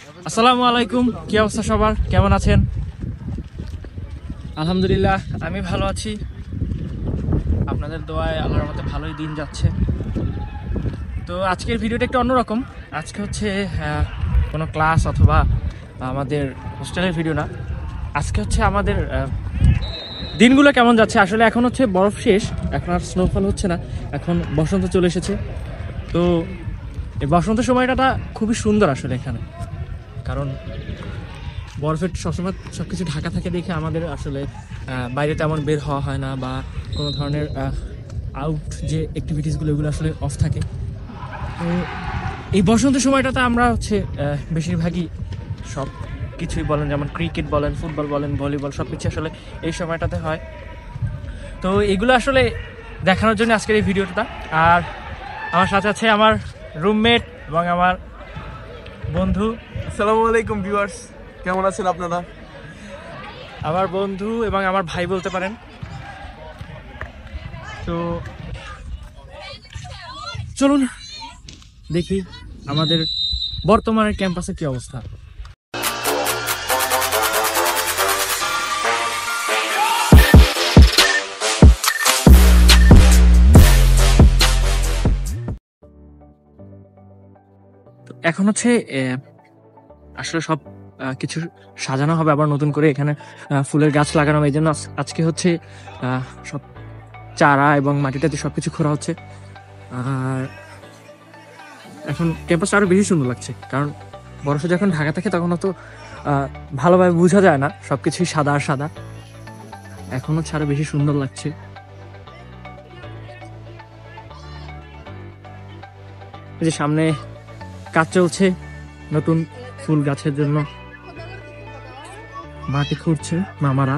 আসসালামু আলাইকুম, কি অবস্থা সবার, কেমন আছেন? আলহামদুলিল্লাহ আমি ভালো আছি, আপনাদের দোয়ায় আল্লাহর রহমতে ভালোই দিন যাচ্ছে। তো আজকের ভিডিওটা একটু অন্যরকম। আজকে হচ্ছে কোনো ক্লাস অথবা আমাদের হোস্টেলের ভিডিও না, আজকে হচ্ছে আমাদের দিনগুলো কেমন যাচ্ছে। আসলে এখন হচ্ছে বরফ শেষ, এখন আর স্নোফল হচ্ছে না, এখন বসন্ত চলে এসেছে। তো এই বসন্ত সময়টা খুবই সুন্দর আসলে এখানে, কারণ বরফের সবসময় সব কিছু ঢাকা থাকে দেখে আমাদের আসলে বাইরে তেমন বের হওয়া হয় না, বা কোনো ধরনের আউট যে অ্যাক্টিভিটিসগুলো এগুলো আসলে অফ থাকে। তো এই বসন্ত সময়টাতে আমরা হচ্ছে বেশিরভাগই সব কিছুই বলেন, যেমন ক্রিকেট বলেন, ফুটবল বলেন, ভলিবল, সব কিছু আসলে এই সময়টাতে হয়। তো এগুলো আসলে দেখানোর জন্য আজকের এই ভিডিওটা। আর আমার সাথে আছে আমার রুমমেট এবং আমার বন্ধু। আসসালামু আলাইকুম ভিউয়ার্স, কেমন আছেন আপনারা? আমার বন্ধু এবং আমার ভাই বলতে পারেন। তো চলুন দেখি আমাদের বর্তমানের ক্যাম্পাসে কি অবস্থা। এখন হচ্ছে আসলে সব কিছু সাজানো হবে আবার নতুন করে, এখানে ফুলের গাছ লাগানো হবে। এই জন্য আজকে হচ্ছে সব চারা এবং মাটিটাতে সবকিছু খোঁড়া হচ্ছে। আর এখন ক্যাম্পাসটা আরো বেশি সুন্দর লাগছে, কারণ বরফে যখন ঢাকা থাকে তখন অত ভালোভাবে বোঝা যায় না, সবকিছুই সাদা আর সাদা। এখন হচ্ছে আরো বেশি সুন্দর লাগছে। এই যে সামনে কাজ চলছে, নতুন ফুল গাছের জন্য মাটি খুঁড়ছে মামারা।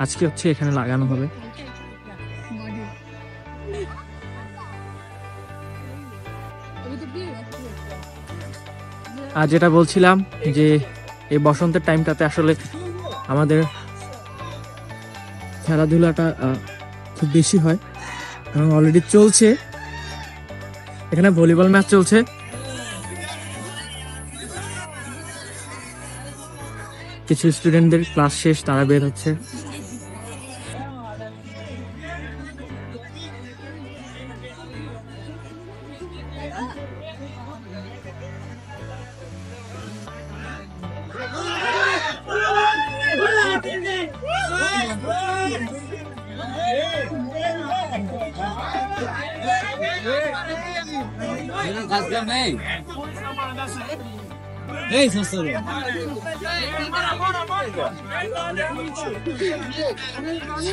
আজকে হচ্ছে এখানে লাগানো হবে। আর যেটা বলছিলাম যে এই বসন্তের টাইমটাতে আসলে আমাদের খেলাধুলাটা খুব বেশি হয় এবং অলরেডি চলছে। এখানে ভলিবল ম্যাচ চলছে। কিছু স্টুডেন্টদের ক্লাস শেষ, তারা বের হচ্ছে।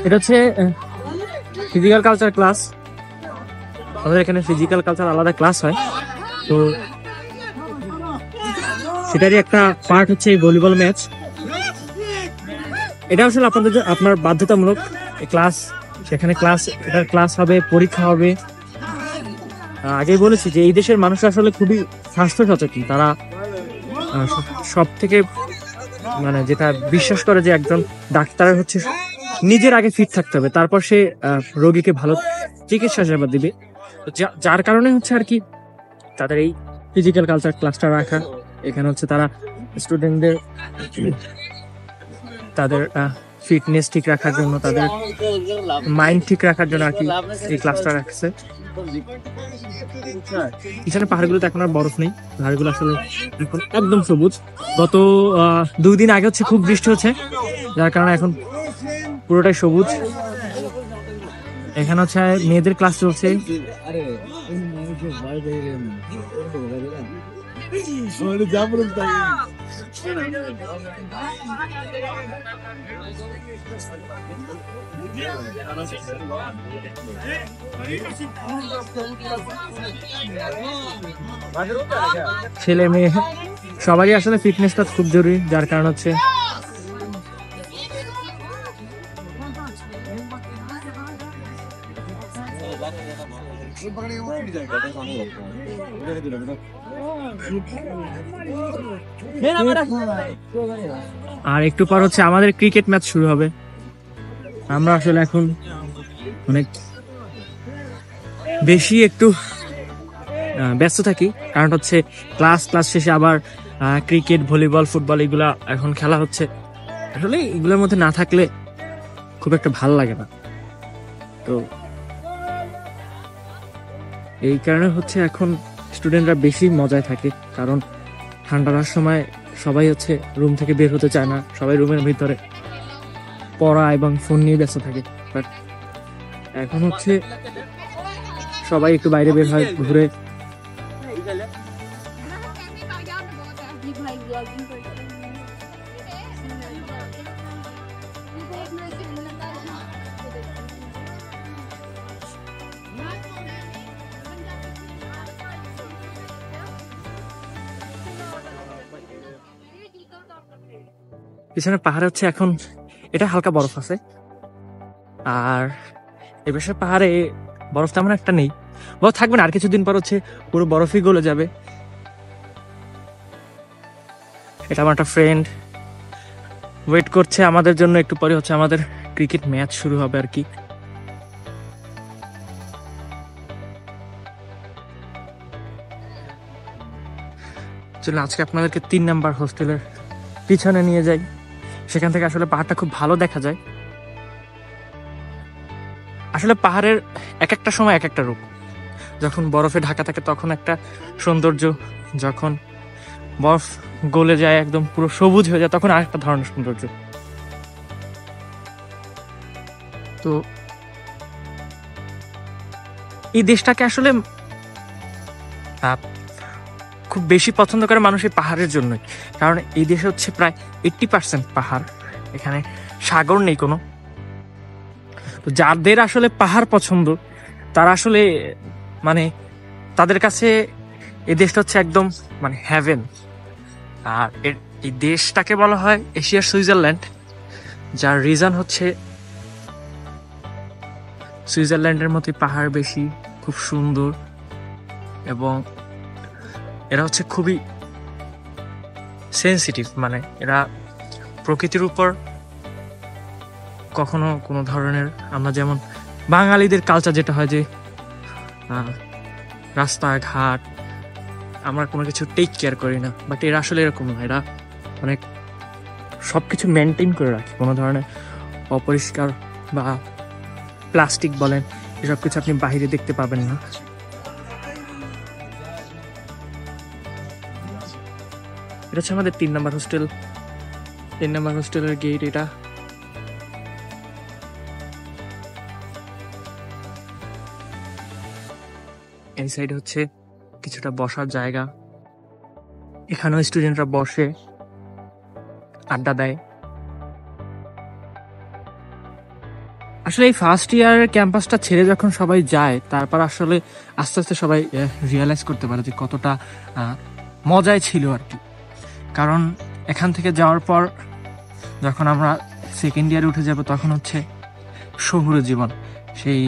এটা হচ্ছে ফিজিক্যাল কালচার ক্লাস। আমাদের এখানে ফিজিক্যাল কালচার আলাদা ক্লাস হয়, তো সেটারই একটা পার্ট হচ্ছে এই ভলিবল ম্যাচ। এটা আসলে আপনার বাধ্যতামূলক ক্লাস, সেখানে এটার ক্লাস হবে, পরীক্ষা হবে। আগেই বলেছি যে এই দেশের মানুষ আসলে খুবই স্বাস্থ্য সচেতন। তারা সব থেকে মানে যেটা বিশ্বাস করে যে একজন ডাক্তারের হচ্ছে নিজের আগে ফিট থাকতে হবে, তারপর সে রোগীকে ভালো চিকিৎসা সেবা দিবে। যার কারণে হচ্ছে আর কি তাদের এই ফিজিক্যাল কালচার ক্লাসটা রাখা। এখানে হচ্ছে তারা স্টুডেন্টদের তাদের ফিটনেস ঠিক রাখার জন্য, তাদের মাইন্ড ঠিক রাখার জন্য আর কি এই ক্লাসটা রাখছে। এখানে পাহাড়গুলোতে এখন আর বরফ নেই, পাহাড়গুলো আসলে এখন একদম সবুজ। গত 2 দিন আগে হচ্ছে খুব বৃষ্টি হচ্ছে, যার কারণে এখন পুরোটাই সবুজ। এখানে হচ্ছে মেয়েদের ক্লাস চলছে। ছেলে মেয়ে সবারই আসলে ফিটনেসটা খুব জরুরি, যার কারণ হচ্ছে আর একটু পর হচ্ছে আমাদের ক্রিকেট ম্যাচ শুরু হবে। আমরা আসলে এখন অনেক বেশি একটু ব্যস্ত থাকি, কারণ হচ্ছে ক্লাস শেষে আবার ক্রিকেট, ভলিবল, ফুটবল এগুলা এখন খেলা হচ্ছে। আসলে এগুলোর মধ্যে না থাকলে খুব একটা ভালো লাগে না। তো এই কারণে হচ্ছে এখন স্টুডেন্টরা বেশি মজায় থাকে, কারণ ঠান্ডার সময় সবাই হচ্ছে রুম থেকে বের হতে চায় না, সবাই রুমের ভিতরে পড়া এবং ফোন নিয়ে ব্যস্ত থাকে। বাট এখন হচ্ছে সবাই একটু বাইরে বের হয়, ঘুরে। পিছনে পাহাড়ে হচ্ছে এখন এটা হালকা বরফ আছে, আর এবার পাহাড়ে বরফ তেমন একটা নেই, বরফ থাকবে না, আর কিছুদিন পর হচ্ছে পুরো বরফই গলে যাবে। এটা আমার একটা ফ্রেন্ড ওয়েট করছে আমাদের জন্য, একটু পরে হচ্ছে আমাদের ক্রিকেট ম্যাচ শুরু হবে আর কি। চলুন আজকে আপনাদেরকে 3 নাম্বার হোস্টেলের পিছনে নিয়ে যাই। সেখান থেকে আসলে পাহাড়টা খুব ভালো দেখা যায়। আসলে পাহাড়ের এক একটা সময় এক একটা রূপ। যখন বরফে ঢাকা থাকে তখন একটা সৌন্দর্য, যখন বরফ গলে যায় একদম পুরো সবুজ হয়ে যায় তখন আরেকটা ধরনের সৌন্দর্য। তো এই দেশটাকে আসলে খুব বেশি পছন্দ করে মানুষ এই পাহাড়ের জন্যই, কারণ এই দেশে হচ্ছে প্রায় 80% পাহাড়, এখানে সাগর নেই কোনো। তো যাদের আসলে পাহাড় পছন্দ তারা আসলে মানে তাদের কাছে এই দেশটা হচ্ছে একদম মানে হ্যাভেন। আর এই দেশটাকে বলা হয় এশিয়ার সুইজারল্যান্ড, যার রিজন হচ্ছে সুইজারল্যান্ডের মতোই পাহাড় বেশি, খুব সুন্দর, এবং এরা হচ্ছে খুবই সেন্সিটিভ, মানে এরা প্রকৃতির উপর কখনো কোনো ধরনের, আমরা যেমন বাঙালিদের কালচার যেটা হয় যে রাস্তাঘাট আমরা কোনো কিছু টেক কেয়ার করি না, বাট এরা আসলে এরকম না, এরা অনেক সবকিছু মেনটেন করে রাখে। কোনো ধরনের অপরিষ্কার বা প্লাস্টিক বলেন এসব কিছু আপনি বাইরে দেখতে পাবেন না। এটা হচ্ছে আমাদের 3 নাম্বার হোস্টেল, 3 নাম্বার হোস্টেলের গেট এটা। এই সাইডে হচ্ছে কিছুটা বসার জায়গা, এখানেও স্টুডেন্টরা বসে আড্ডা দেয়। আসলে এই ফার্স্ট ইয়ারের ক্যাম্পাসটা ছেড়ে যখন সবাই যায় তারপর আসলে আস্তে আস্তে সবাই রিয়েলাইজ করতে পারে যে কতটা মজায় ছিল আর কি। কারণ এখান থেকে যাওয়ার পর যখন আমরা সেকেন্ড ইয়ারে উঠে যাব তখন হচ্ছে শহুরে জীবন, সেই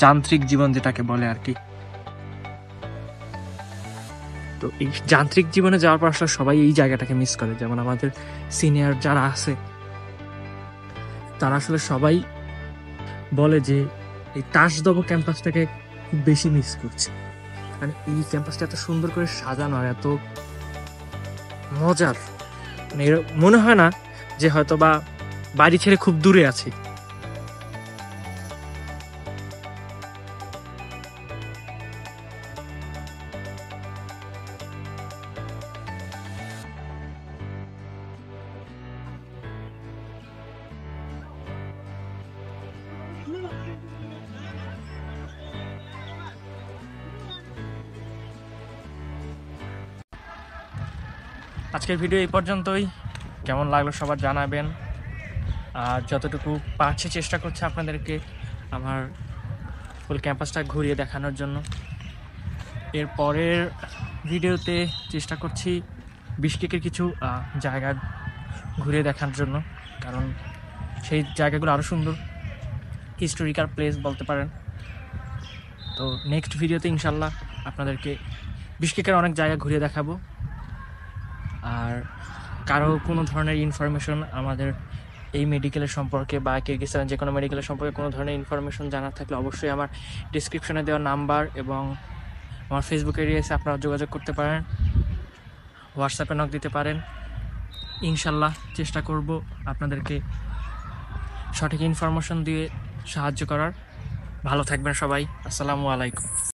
যান্ত্রিক জীবন যেটাকে বলে আর কি। তো এই যান্ত্রিক জীবনে যাওয়ার পর আসলে সবাই এই জায়গাটাকে মিস করে। যেমন আমাদের সিনিয়র যারা আছে তারা আসলে সবাই বলে যে এই তাসদব ক্যাম্পাসটাকে খুব বেশি মিস করছে, মানে এই ক্যাম্পাসটা এত সুন্দর করে সাজানো আর এত মজার, মানে মনে হয় না যে হয়তো বা বাড়ি ছেড়ে খুব দূরে আছি। আজকের ভিডিও এই পর্যন্তই। কেমন লাগলো সবার জানাবেন, আর যতটুকু পারছি চেষ্টা করছি আপনাদেরকে আমার ফুল ক্যাম্পাসটা ঘুরিয়ে দেখানোর জন্য। এর পরের ভিডিওতে চেষ্টা করছি বিশকেকের কিছু জায়গা ঘুরিয়ে দেখার জন্য, কারণ সেই জায়গাগুলো আরও সুন্দর, হিস্টোরিক্যাল প্লেস বলতে পারেন। তো নেক্সট ভিডিওতে ইনশাল্লাহ আপনাদেরকে বিশকেকের অনেক জায়গা ঘুরিয়ে দেখাবো। আর কারো কোনো ধরনের ইনফরমেশন আমাদের এই মেডিকেলের সম্পর্কে বা কিরগিজস্তানের যে কোনো মেডিকেলের সম্পর্কে কোনো ধরনের ইনফরমেশন জানার থাকলে অবশ্যই আমার ডিসক্রিপশনে দেওয়া নাম্বার এবং আমার ফেসবুক এরিয়া এসে আপনারা যোগাযোগ করতে পারেন, হোয়াটসঅ্যাপে নক দিতে পারেন। ইনশাল্লাহ চেষ্টা করব আপনাদেরকে সঠিক ইনফরমেশন দিয়ে সাহায্য করার। ভালো থাকবেন সবাই। আসসালামু আলাইকুম।